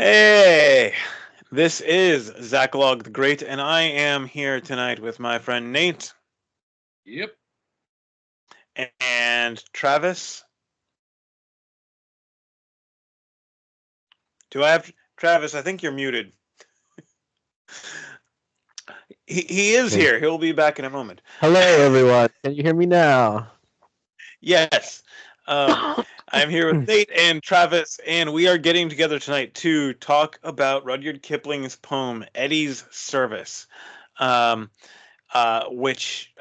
Hey, this is Zachlog the Great, and I am here tonight with my friend Nate. Yep. And Travis. Do I have Travis? I think you're muted. He is here. He'll be back in a moment. Hello, everyone. Can you hear me now? Yes. I'm here with Nate and Travis, and we are getting together tonight to talk about Rudyard Kipling's poem "Eddi's Service," um, which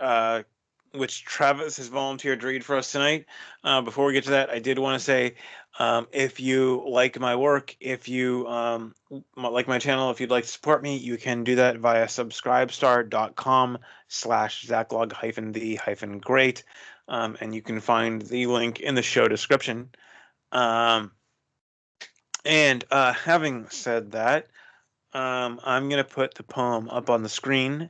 Travis has volunteered to read for us tonight. Before we get to that, I did want to say, if you like my work, if you like my channel, if you'd like to support me, you can do that via subscribestar.com/zachlog-the-great. And you can find the link in the show description. And having said that, I'm going to put the poem up on the screen.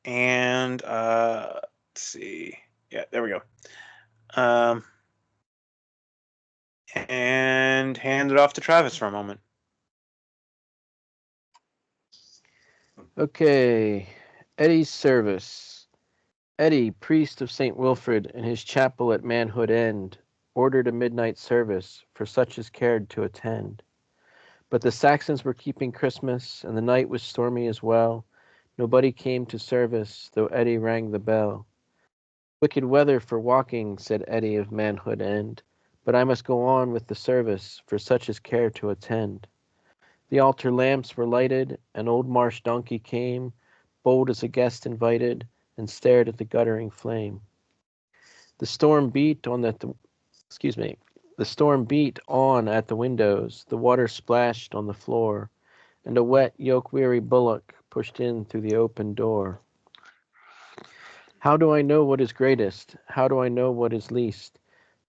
And let's see. Yeah, there we go. And hand it off to Travis for a moment. Okay. Eddi's service. Eddi, priest of St. Wilfrid, in his chapel at Manhood End, ordered a midnight service for such as cared to attend. But the Saxons were keeping Christmas, and the night was stormy as well. Nobody came to service, though Eddi rang the bell. Wicked weather for walking, said Eddi of Manhood End, but I must go on with the service for such as care to attend. The altar lamps were lighted, an old marsh donkey came, bold as a guest invited, and stared at the guttering flame. The storm beat on at the windows, the water splashed on the floor, and a wet, yoke-weary bullock pushed in through the open door. How do I know what is greatest? How do I know what is least?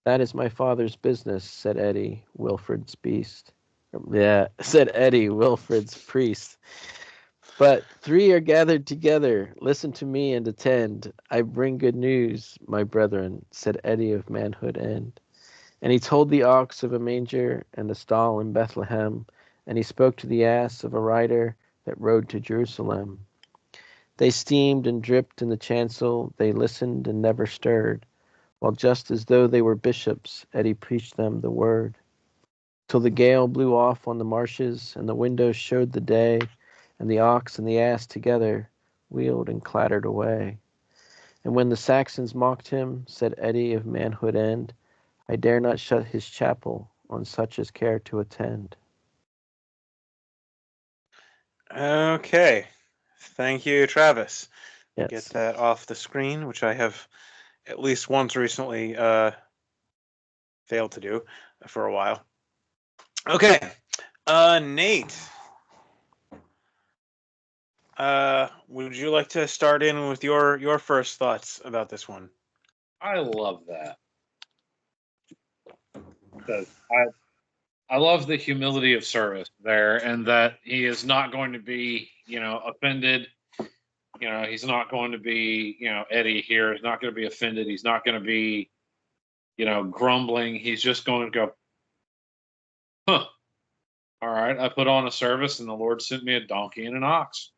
That is my father's business, said Eddi, Wilfrid's beast. Yeah, said Eddi, Wilfrid's priest. But three are gathered together. Listen to me and attend. I bring good news, my brethren, said Eddi of Manhood End. And he told the ox of a manger and a stall in Bethlehem, and he spoke to the ass of a rider that rode to Jerusalem. They steamed and dripped in the chancel, they listened and never stirred, while just as though they were bishops, Eddi preached them the word. Till the gale blew off on the marshes, and the windows showed the day, and the ox and the ass together wheeled and clattered away. And when the Saxons mocked him, said Eddi of Manhood End, I dare not shut his chapel on such as care to attend. Okay. Thank you, Travis. Yes. Get that off the screen, which I have at least once recently failed to do for a while. Okay. Nate. Would you like to start in with your first thoughts about this one? I love that. Because I love the humility of service there, and that he is not going to be, offended. He's not going to be, Eddi here is not going to be offended. He's not going to be, grumbling. He's just going to go, huh. All right, I put on a service, and the Lord sent me a donkey and an ox.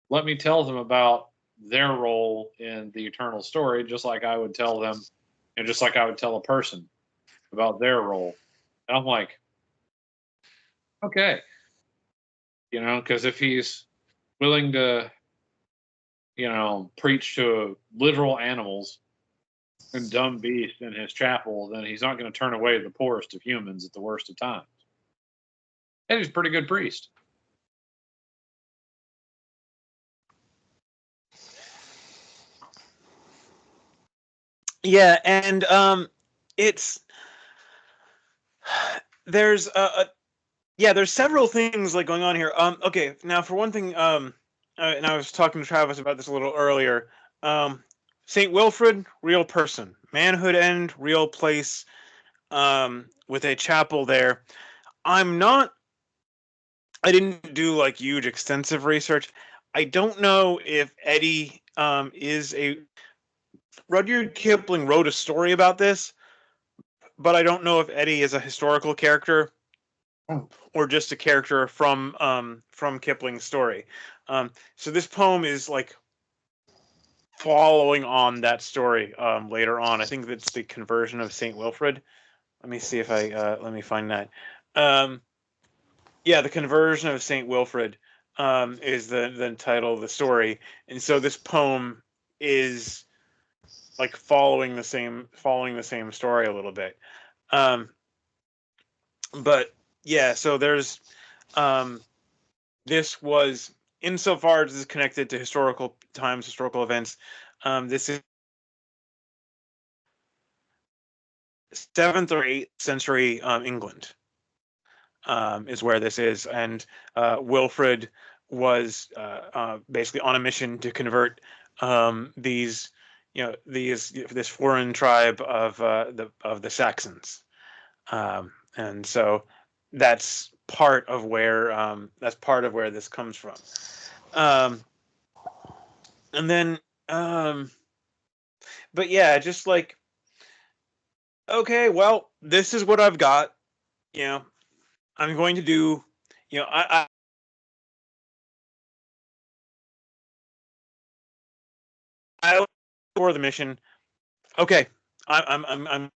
Let me tell them about their role in the eternal story, just like I would tell them, and just like I would tell a person about their role. And I'm like, okay, because if he's willing to, preach to literal animals and dumb beasts in his chapel, then he's not going to turn away the poorest of humans at the worst of times. And he's a pretty good priest. Yeah, and there's there's several things like going on here. Okay, now for one thing, and I was talking to Travis about this a little earlier. St. Wilfrid, real person. Manhood End, real place. With a chapel there. I didn't do like huge extensive research. I don't know if Eddi is a Rudyard Kipling wrote a story about this, but I don't know if Eddi is a historical character. or just a character from Kipling's story. So this poem is like following on that story later on. I think that's the conversion of Saint Wilfrid. Let me see if let me find that. Yeah, the conversion of Saint Wilfrid is the title of the story, and so this poem is like following the same story a little bit. But yeah, so there's this was, insofar as it's connected to historical times, historical events. This is 7th or 8th century England. Is where this is, and Wilfrid was basically on a mission to convert this foreign tribe of the Saxons, and so that's part of where this comes from. And then, but yeah, just like, okay, well, this is what I've got, I'm going to do, I for the mission. Okay, I'm gonna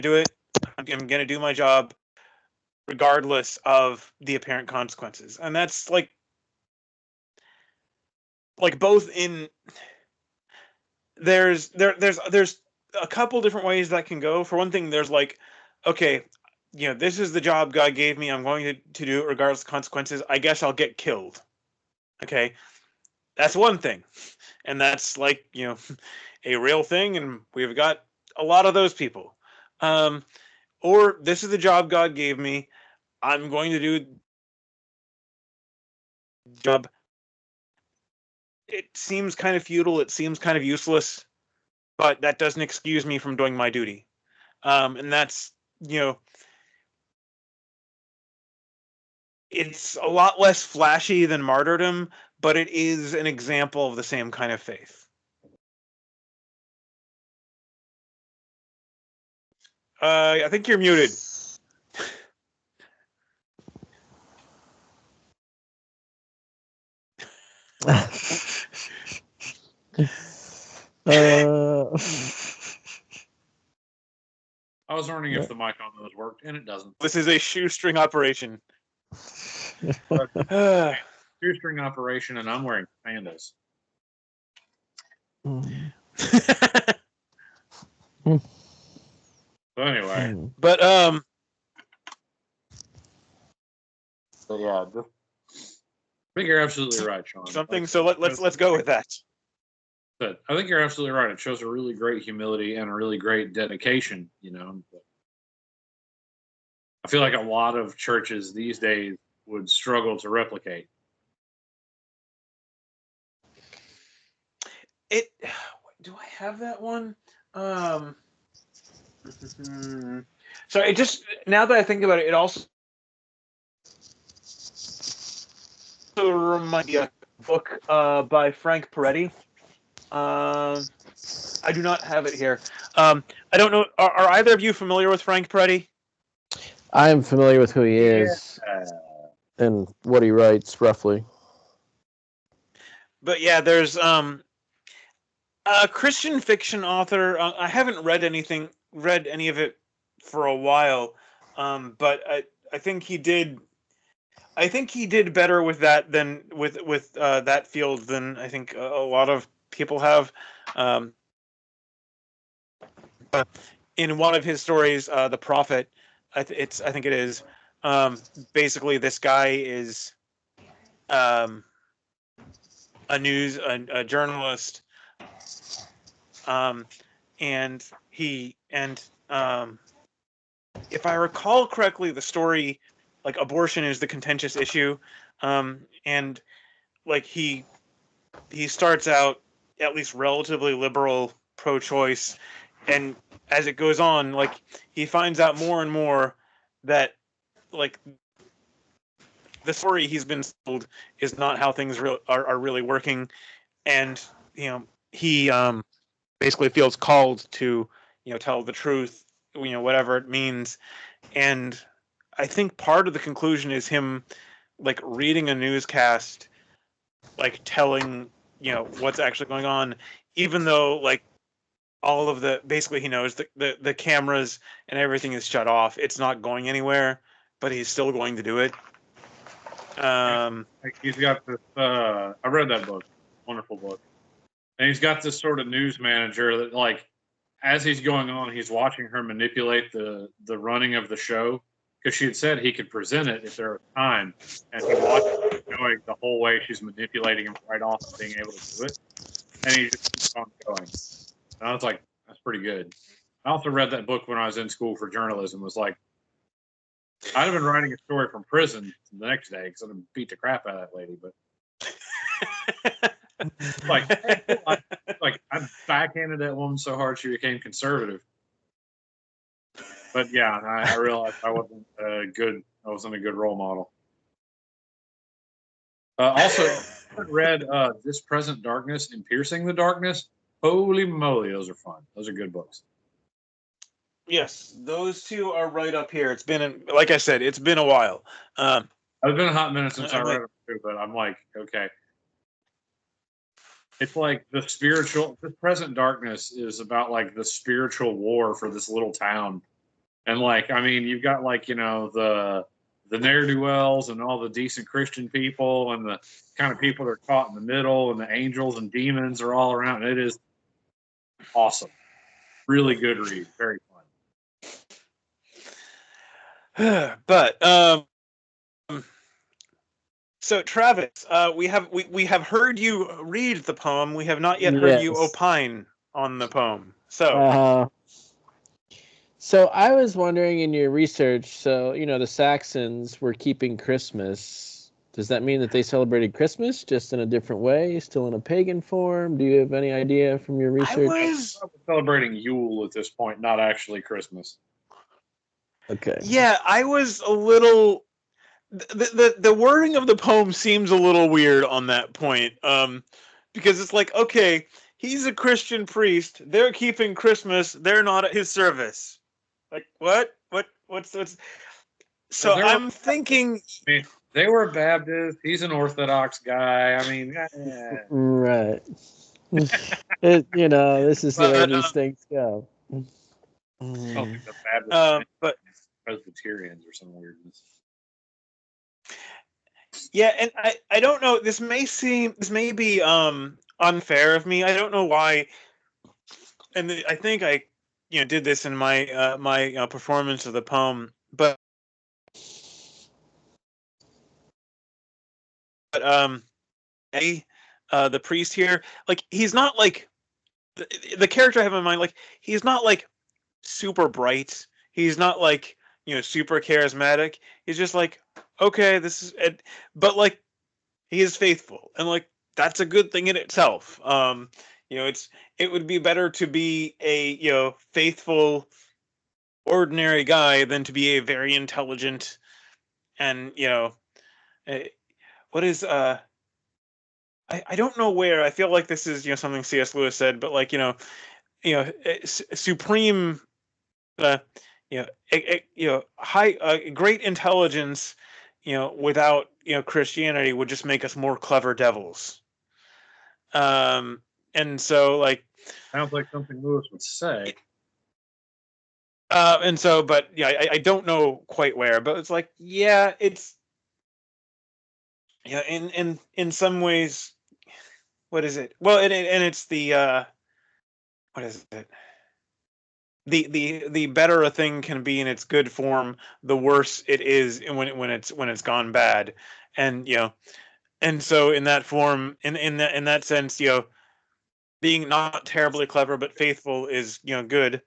do it. I'm gonna do my job, regardless of the apparent consequences, and that's like both in. There's a couple different ways that can go. For one thing, there's like, okay, this is the job God gave me. I'm going to do it regardless of consequences. I guess I'll get killed. Okay, that's one thing, and that's like a real thing, and we've got a lot of those people. Or this is the job God gave me. I'm going to do the job. It seems kind of futile. It seems kind of useless, but that doesn't excuse me from doing my duty. And that's, it's a lot less flashy than martyrdom, but it is an example of the same kind of faith. I think you're muted. I was wondering if the mic on those worked, and it doesn't. This is a shoestring operation. Shoestring operation, and I'm wearing pandas. So anyway, but yeah, I think you're absolutely right, Sean. So let's go with that. But I think you're absolutely right. It shows a really great humility and a really great dedication. I feel like a lot of churches these days would struggle to replicate. Do I have that one? So it just, now that I think about it, it also reminds me of a book by Frank Peretti. I do not have it here. I don't know. Are either of you familiar with Frank Peretti? I'm familiar with who he is and what he writes, roughly. But yeah, there's a Christian fiction author. I haven't read any of it for a while, but I think he did. I think he did better with that than with that field than I think a lot of people have. In one of his stories, The Prophet, I think it is. Basically, this guy is a journalist, and if I recall correctly, the story, like, abortion is the contentious issue, and like he starts out at least relatively liberal, pro-choice, and as it goes on, like, he finds out more and more that, like, the story he's been told is not how things are really working, and he basically feels called to tell the truth, whatever it means. And I think part of the conclusion is him like reading a newscast, like telling what's actually going on, even though like all of basically he knows the cameras and everything is shut off. It's not going anywhere, but he's still going to do it. Like he's got this. I read that book, wonderful book, and he's got this sort of news manager that, like, as he's going on, he's watching her manipulate the running of the show because she had said he could present it if there was time, and he watched her going the whole way. She's manipulating him right off of being able to do it, and he just keeps on going. And I was like, that's pretty good. I also read that book when I was in school for journalism. It was like, I'd have been writing a story from prison the next day because I'd have beat the crap out of that lady. But I backhanded that woman so hard she became conservative. But yeah, I realized I wasn't a good role model. Also, I read This Present Darkness and Piercing the Darkness. Holy moly, those are fun. Those are good books. Yes, those two are right up here. It's been, like I said, it's been a while. It's been a hot minute since I read them too, but I'm like, okay. It's like the present darkness is about like the spiritual war for this little town. And like, I mean, you've got like, the ne'er-do-wells and all the decent Christian people and the kind of people that are caught in the middle, and the angels and demons are all around. It is awesome. Really good read. Very fun. But so Travis, we have heard you read the poem. We have not yet heard you opine on the poem. So I was wondering in your research, so the Saxons were keeping Christmas. Does that mean that they celebrated Christmas just in a different way, still in a pagan form? Do you have any idea from your research? I was celebrating Yule at this point, not actually Christmas. Okay. Yeah, I was a little. The wording of the poem seems a little weird on that point, because it's like, okay, he's a Christian priest. They're keeping Christmas. They're not at his service. Like what? What's? So I'm thinking. I mean, they were Baptist. He's an Orthodox guy. I mean, right. This is the way these things go. But Presbyterians or some weirdness. Yeah, and I don't know. This may be unfair of me. I don't know why. And I think I did this in my my performance of the poem, but the priest here, like he's not like the character I have in mind. Like he's not like super bright. He's not like super charismatic. He's just like, okay, this is it. But like he is faithful, and like that's a good thing in itself. It would be better to be a faithful ordinary guy than to be a very intelligent and what is I don't know where. I feel like this is something C.S. Lewis said, but like supreme high great intelligence without Christianity would just make us more clever devils. And so like sounds like something Lewis would say. And so, but yeah, I don't know quite where, but it's like, yeah, it's in some ways, what is it? Well, and it's the what is it? The better a thing can be in its good form, the worse it is when it's gone bad, and and so in that form, in that sense, being not terribly clever but faithful is good.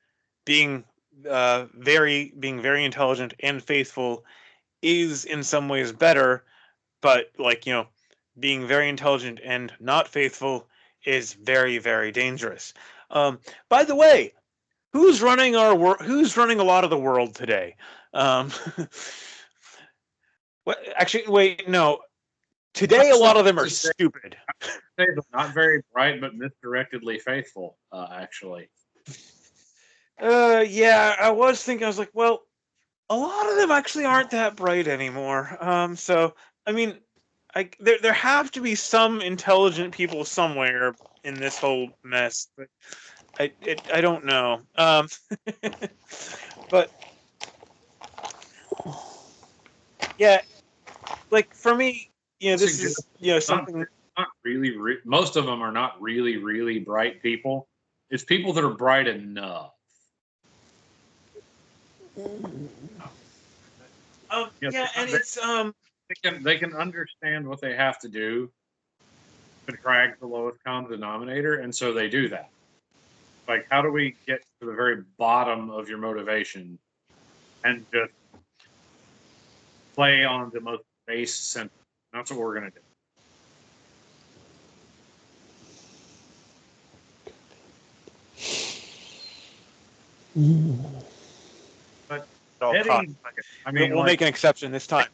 Being very intelligent and faithful is in some ways better, but like being very intelligent and not faithful is very, very dangerous. By the way, who's running who's running a lot of the world today? What actually? Wait, no. Today, a lot of them are stupid. Not very bright, but misdirectedly faithful. Actually. Yeah, I was thinking. I was like, well, a lot of them actually aren't that bright anymore. So I mean, there have to be some intelligent people somewhere in this whole mess, but I don't know. But yeah, like for me, this is something. Not really. Most of them are not really, really bright people. It's people that are bright enough. Yeah, and it's they can understand what they have to do to drag the lowest common denominator, and so they do that. Like, how do we get to the very bottom of your motivation and just play on the most base sentence? That's what we're going to do. But Eddi, I mean, we'll make an exception this time.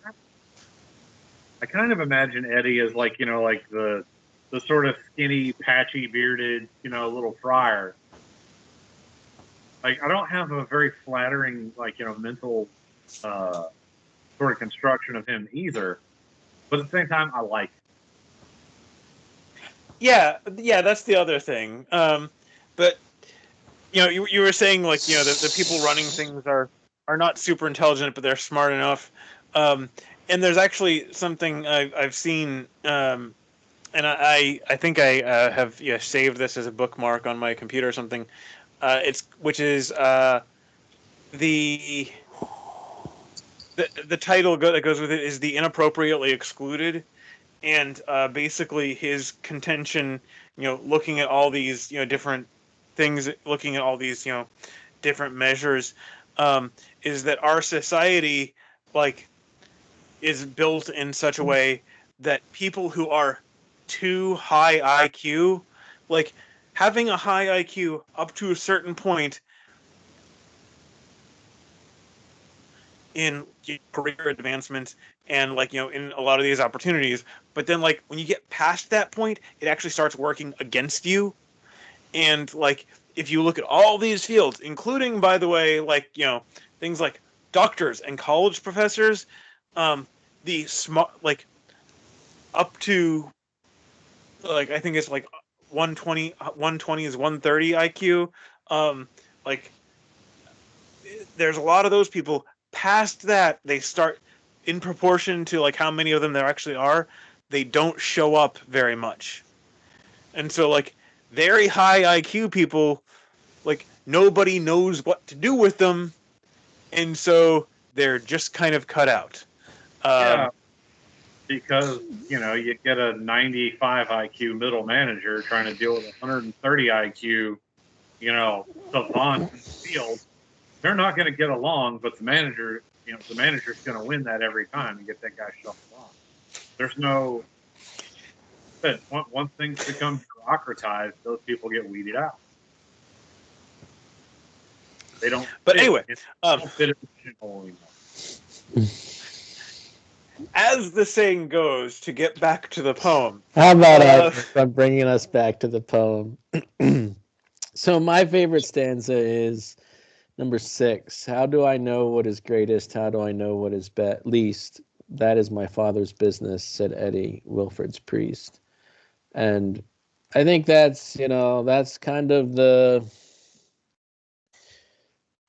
I kind of imagine Eddi as like the sort of skinny, patchy, bearded, little friar. Like, I don't have a very flattering, mental sort of construction of him either. But at the same time, I like it. Yeah, that's the other thing. But you were saying like the people running things are not super intelligent, but they're smart enough. And there's actually something I've seen, and I think I have saved this as a bookmark on my computer or something. Which is the title that goes with it is the inappropriately excluded, and basically his contention, looking at all these different things, looking at all these different measures, is that our society is built in such a way that people who are too high IQ, having a high IQ up to a certain point in career advancement and in a lot of these opportunities, but then when you get past that point, it actually starts working against you. And if you look at all these fields, including, by the way, things like doctors and college professors, the smart up to I think it's 120 is 130 IQ. There's a lot of those people. Past that, they start, in proportion to how many of them there actually are, they don't show up very much. And so very high IQ people, nobody knows what to do with them, and so they're just kind of cut out. Yeah, because you get a 95 IQ middle manager trying to deal with a 130 IQ, savant in the field. They're not going to get along, but the manager's going to win that every time and get that guy shuffled off. There's no. But once things become bureaucratized, those people get weeded out. They don't. But anyway, as the saying goes, to get back to the poem. How about I'm bringing us back to the poem? So my favorite stanza is number 6. How do I know what is greatest? How do I know what is least? That is my father's business, said Eddi, Wilfred's priest. And I think that's, that's kind of the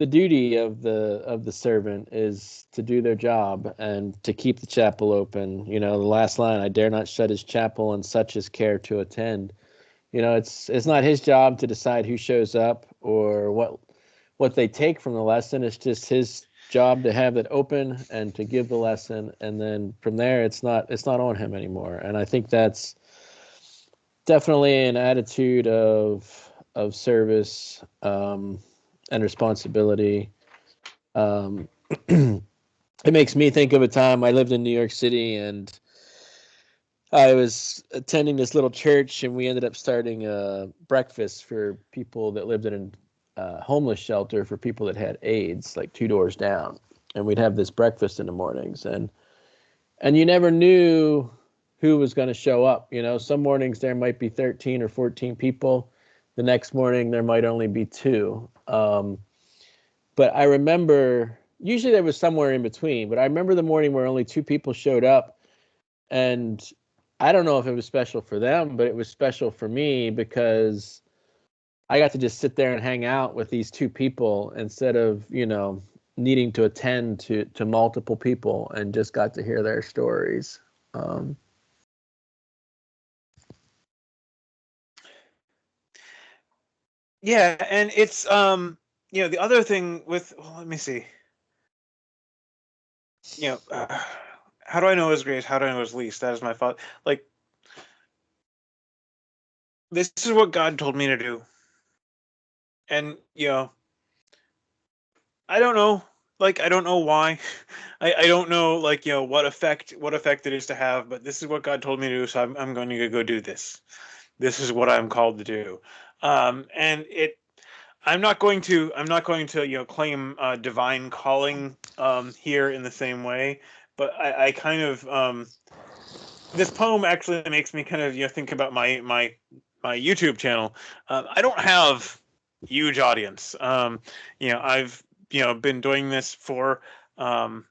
duty of the servant, is to do their job and to keep the chapel open. The last line, I dare not shut his chapel and such his care to attend. It's not his job to decide who shows up or what they take from the lesson. It's just his job to have it open and to give the lesson, and then from there it's not on him anymore. And I think that's definitely an attitude of service and responsibility. It makes me think of a time I lived in New York City, and I was attending this little church, and we ended up starting a breakfast for people that lived in a homeless shelter for people that had AIDS, 2 doors down. And we'd have this breakfast in the mornings, and you never knew who was going to show up. Some mornings there might be 13 or 14 people. The next morning there might only be 2. But I remember Usually there was somewhere in between, but I remember the morning where only 2 people showed up, and I don't know if it was special for them, but it was special for me because I got to just sit there and hang out with these 2 people instead of, needing to attend to multiple people, and just got to hear their stories. Yeah, and it's the other thing with, well, let me see. How do I know his greatest? How do I know his least? That is my thought. Like, this is what God told me to do, and I don't know. Like, I don't know why. I don't know, like, what effect it is to have, but this is what God told me to do, so I'm going to go do this. This is what I'm called to do. And I'm not going to claim divine calling here in the same way, but I kind of this poem actually makes me kind of think about my YouTube channel. I don't have huge audience. I've been doing this for 8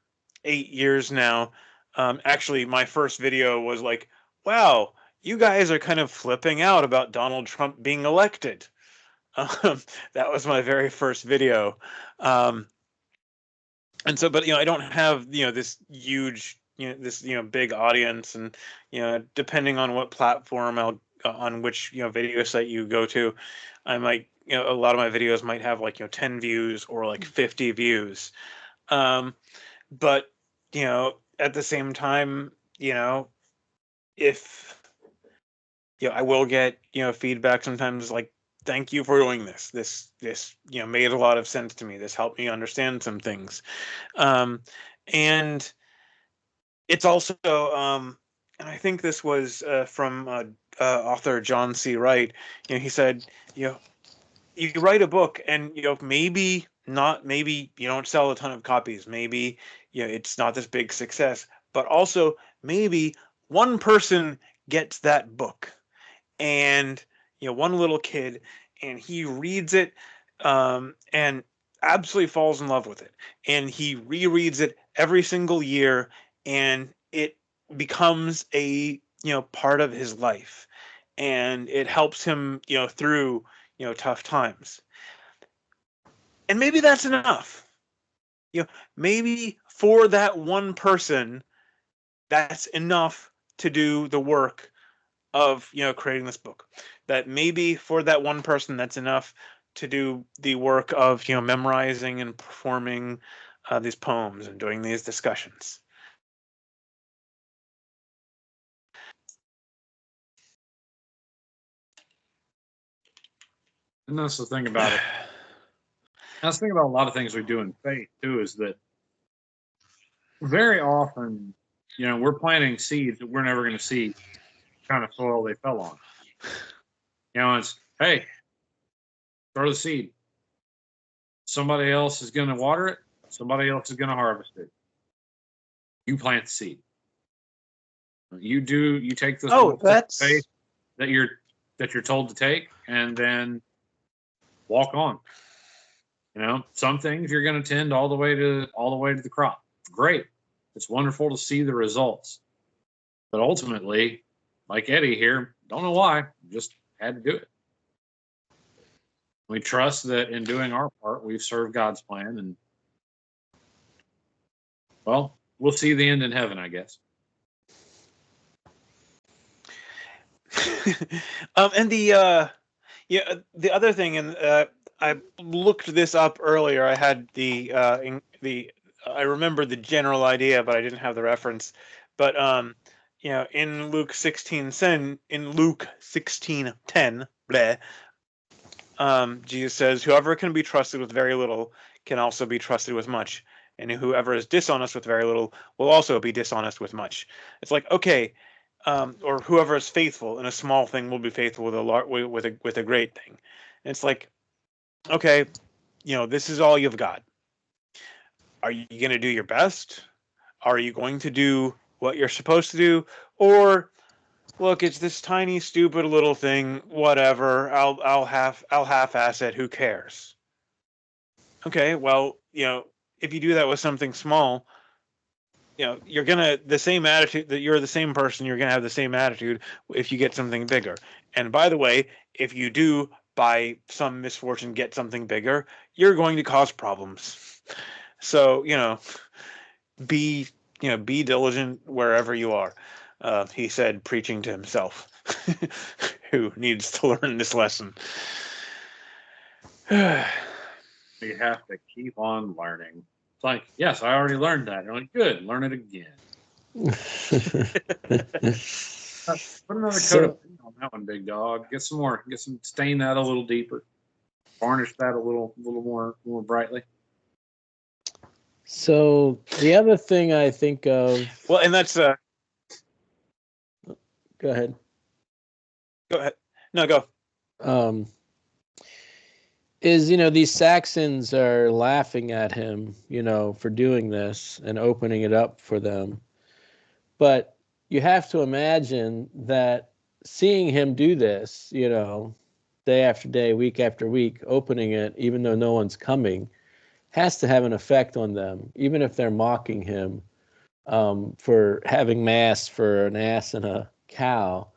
years now. Actually, my first video was like, wow, you guys are kind of flipping out about Donald Trump being elected. That was my very first video. And so, but I don't have this huge big audience, and depending on what platform on which video site you go to, I might a lot of my videos might have like 10 views or like 50 views. But at the same time, if I will get feedback sometimes, like, thank you for doing this. This made a lot of sense to me. This helped me understand some things. And it's also and I think this was from author John C. Wright. He said, you write a book, and maybe you don't sell a ton of copies. Maybe it's not this big success, but also maybe one person gets that book, and one little kid, and he reads it and absolutely falls in love with it, and he rereads it every single year, and it becomes a part of his life, and it helps him through tough times. And maybe that's enough. Maybe for that one person, that's enough to do the work of creating this book. That maybe for that one person, that's enough to do the work of memorizing and performing these poems and doing these discussions. And that's the thing about it. That's the thing about a lot of things we do in faith too, is that very often, we're planting seeds that we're never going to see kind of soil they fell on. It's, hey, throw the seed. Somebody else is going to water it. Somebody else is going to harvest it. You plant the seed. You take the faith that you're told to take, and then walk on. Some things you're going to tend all the way to the crop. Great. It's wonderful to see the results. But ultimately, like Eddi here, don't know why, just had to do it. We trust that in doing our part, we've served God's plan, and well, we'll see the end in heaven, I guess. And the other thing, and I looked this up earlier. I had I remember the general idea, but I didn't have the reference. But in Luke 16:10, Jesus says, "Whoever can be trusted with very little can also be trusted with much, and whoever is dishonest with very little will also be dishonest with much." It's like, okay, or whoever is faithful in a small thing will be faithful with a great thing. And it's like, okay, this is all you've got. Are you going to do your best? Are you going to do what you're supposed to do? Or, look, it's this tiny, stupid little thing. Whatever. I'll half-ass it. Who cares? Okay, well, if you do that with something small, you're gonna the same attitude that you're the same person. You're gonna have the same attitude if you get something bigger. And by the way, if you do by some misfortune get something bigger, you're going to cause problems. So be be diligent wherever you are. He said, preaching to himself, who needs to learn this lesson. You have to keep on learning. It's like, yes, I already learned that. You're like, good, learn it again. Put another coat of paint on that one, big dog. Get some more. Stain that a little deeper. Varnish that a little more brightly. So the other thing I think of. Well, and that's Go ahead. Go ahead. No, go. Is these Saxons are laughing at him, for doing this and opening it up for them. But you have to imagine that seeing him do this, day after day, week after week, opening it, even though no one's coming, has to have an effect on them, even if they're mocking him for having mass for an ass and a cow,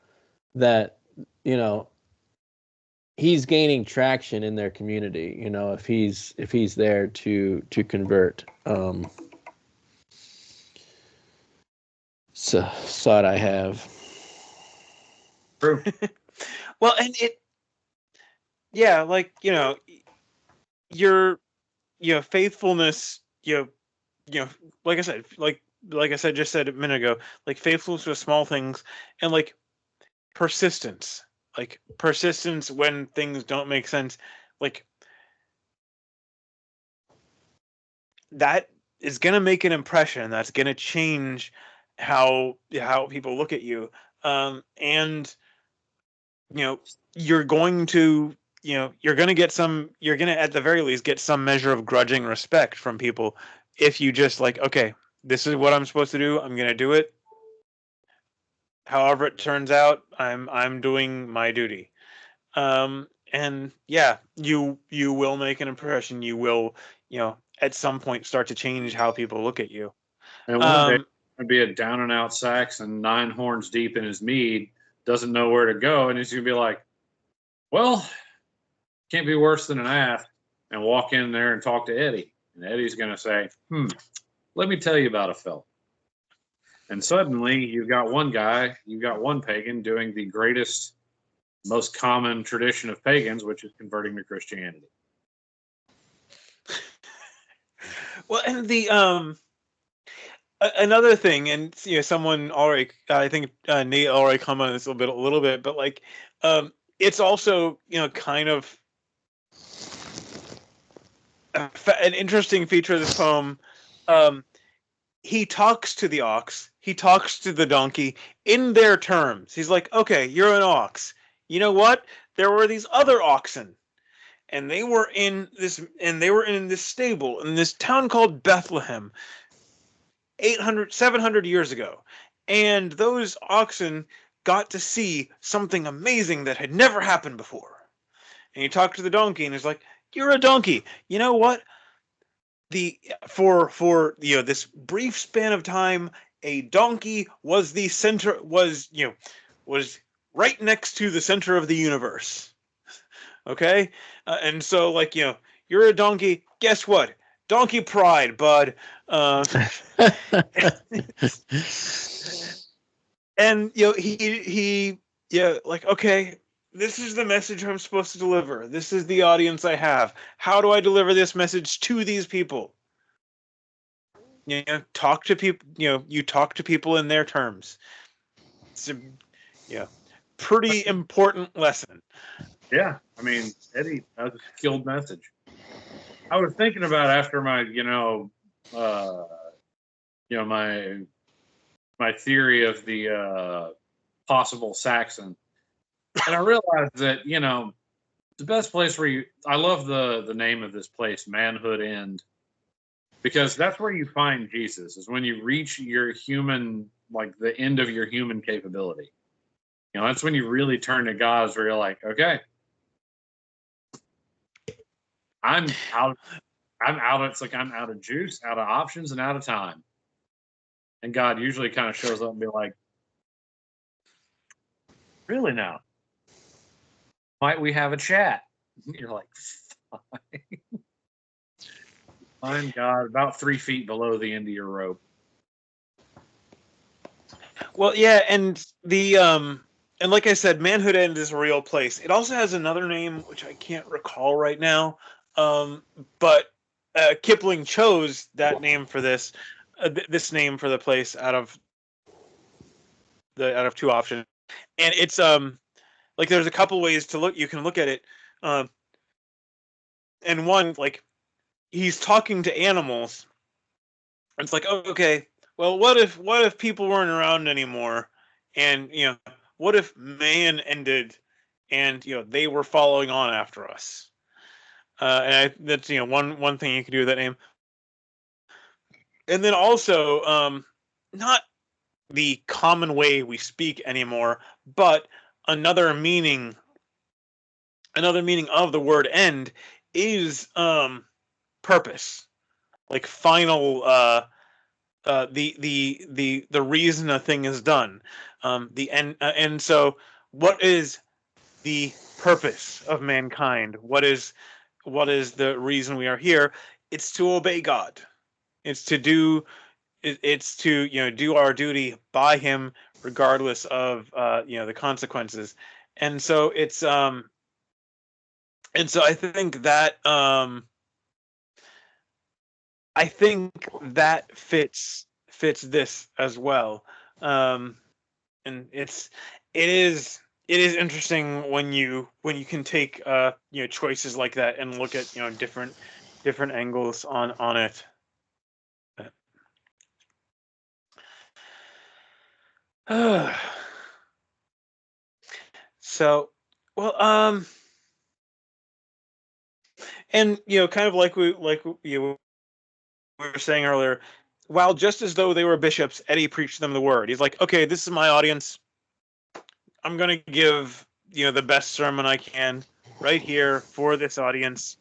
that, he's gaining traction in their community, if he's there to convert. So thought I have. True. Well, and like your faithfulness, like I said, just said a minute ago, like faithfulness with small things, and like persistence when things don't make sense, like that is going to make an impression. That's going to change how people look at you. And you're going to at the very least get some measure of grudging respect from people if you just like, okay, this is what I'm supposed to do, I'm going to do it. However it turns out, I'm doing my duty. And yeah, you will make an impression. You will, at some point start to change how people look at you. And one day, it'd be a down and out Saxon, 9 horns deep in his mead, doesn't know where to go, and he's gonna be like, "Well, can't be worse than an ass," and walk in there and talk to Eddi, and Eddie's gonna say, "Let me tell you about a fella." And suddenly, you've got one pagan doing the greatest, most common tradition of pagans, which is converting to Christianity. Well, and the another thing, and someone already, I think Nate already commented on this a little bit, but like, it's also kind of an interesting feature of this poem. He talks to the ox, he talks to the donkey in their terms. He's like, okay, you're an ox. You know what? There were these other oxen, and they were in this stable in this town called Bethlehem 700 years ago. And those oxen got to see something amazing that had never happened before. And you talk to the donkey, and he's like, you're a donkey. You know what? For this brief span of time, a donkey was the center, was right next to the center of the universe. Okay? And so, like, you're a donkey. Guess what? Donkey pride, bud. And he like, okay, this is the message I'm supposed to deliver. This is the audience I have. How do I deliver this message to these people? Talk to people. You talk to people in their terms. It's a pretty important lesson. Yeah, I mean, Eddi has a skilled message. I was thinking about after my, my theory of the possible Saxon, and I realized that the best place where I love the name of this place, Manhood End, because that's where you find Jesus, is when you reach your human, like the end of your human capability. That's when you really turn to God, where you're like, okay, I'm I'm out. It's like I'm out of juice, out of options, and out of time. And God usually kind of shows up and be like, "Really now? Might we have a chat?" You're like, "Fine." Find God about 3 feet below the end of your rope. Well, yeah, and and like I said, Manhood End is a real place. It also has another name which I can't recall right now. But Kipling chose that name for this name for the place out of two options, and it's like there's a couple ways to look. You can look at it, and one, like, he's talking to animals. And it's like, oh, okay, well, what if people weren't around anymore, and what if man ended, and they were following on after us. That's one thing you could do with that name. And then also, not the common way we speak anymore, but another meaning of the word end is purpose, like final, the reason a thing is done, the end, and so what is the purpose of mankind? What is the reason we are here? It's to obey God. It's to do it's to do our duty by Him, regardless of the consequences. And so it's and so I think that fits this as well. And it is interesting when you can take choices like that and look at different angles on it. So, well, and kind of like we were saying earlier, while just as though they were bishops, Eddi preached them the word. He's like, okay, this is my audience. I'm gonna give the best sermon I can right here for this audience,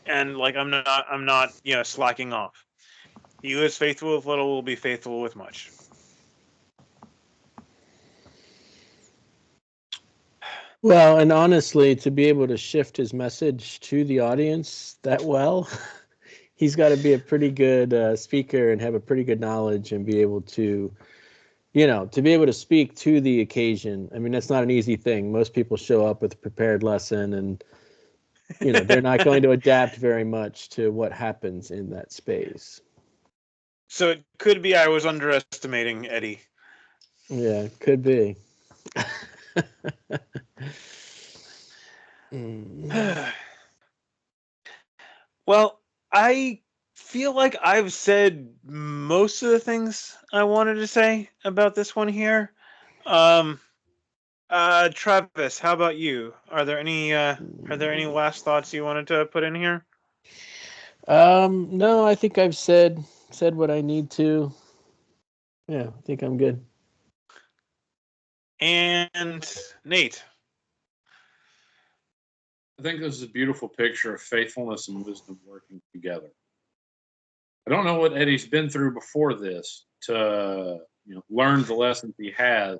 and like I'm not slacking off. He who is faithful with little will be faithful with much. Well, and honestly, to be able to shift his message to the audience that well, he's got to be a pretty good speaker and have a pretty good knowledge and be able to, to be able to speak to the occasion. I mean, that's not an easy thing. Most people show up with a prepared lesson and, they're not going to adapt very much to what happens in that space. So it could be I was underestimating Eddi. Yeah, could be. Well, I feel like I've said most of the things I wanted to say about this one here. Travis, how about you? Are there any last thoughts you wanted to put in here? No, I think I've said what I need to. Yeah, I think I'm good. And Nate. I think this is a beautiful picture of faithfulness and wisdom working together. I don't know what Eddi's been through before this to learn the lessons he has,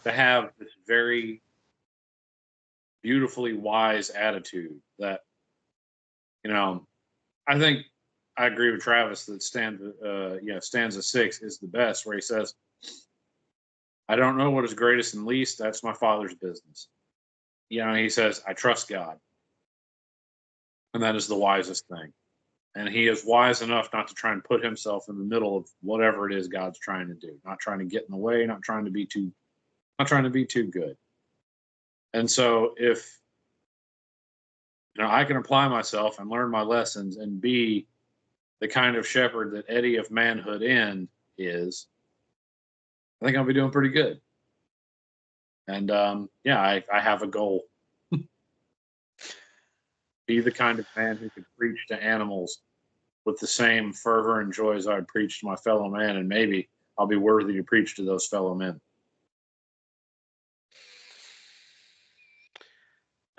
to have this very beautifully wise attitude that, I think I agree with Travis that stanza 6 is the best, where he says, I don't know what is greatest and least. That's my Father's business. He says, I trust God. And that is the wisest thing. And he is wise enough not to try and put himself in the middle of whatever it is God's trying to do. Not trying to get in the way, not trying to be too good. And so if I can apply myself and learn my lessons and be the kind of shepherd that Eddi of Manhood End is, I think I'll be doing pretty good. And I have a goal. Be the kind of man who could preach to animals with the same fervor and joy as I would preach to my fellow man, and maybe I'll be worthy to preach to those fellow men.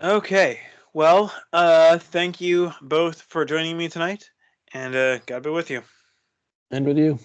Okay. Well, thank you both for joining me tonight, and God be with you. And with you.